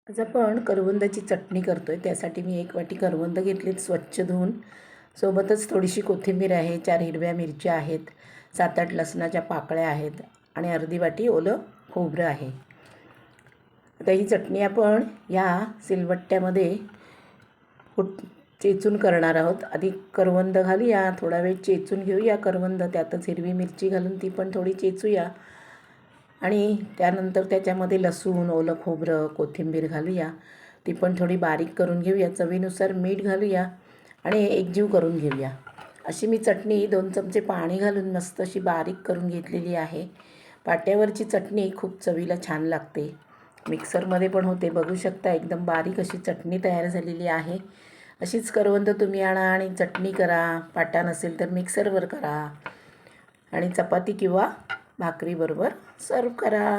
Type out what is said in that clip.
आज आपण करवंदाची चटणी करतो आहे. त्यासाठी मी 1 वाटी करवंद घेतलीत स्वच्छ धुवून. सोबतच थोडीशी कोथिंबीर आहे, 4 हिरव्या मिरच्या आहेत, 7-8 लसणाच्या पाकळ्या आहेत आणि अर्धी वाटी ओलं खोबरं आहे. आता ही चटणी आपण या सिलवट्ट्यामध्ये चेचून करणार आहोत. आधी करवंद घालूया, थोडा वेळ चेचून घेऊया करवंद, त्यातच हिरवी मिरची घालून ती पण थोडी चेचूया आणि त्यानंतर त्याच्यामध्ये लसूण, ओलं खोबरं, कोथिंबीर घालूया. ती पण थोडी बारीक करून घेऊया. चवीनुसार मीठ घालूया आणि एकजीव करून घेऊया. अशी मी चटणी 2 चमचे पाणी घालून मस्त अशी बारीक करून घेतलेली आहे. पाट्यावरची चटणी खूप चवीला छान लागते. मिक्सरमध्ये पण होते, बघू शकता एकदम बारीक अशी चटणी तयार झालेली आहे. अशीच करवंद तुम्ही आणा आणि चटणी करा. पाटा नसेल तर मिक्सरवर करा आणि चपाती किंवा भाकरीबरोबर सर्व करा.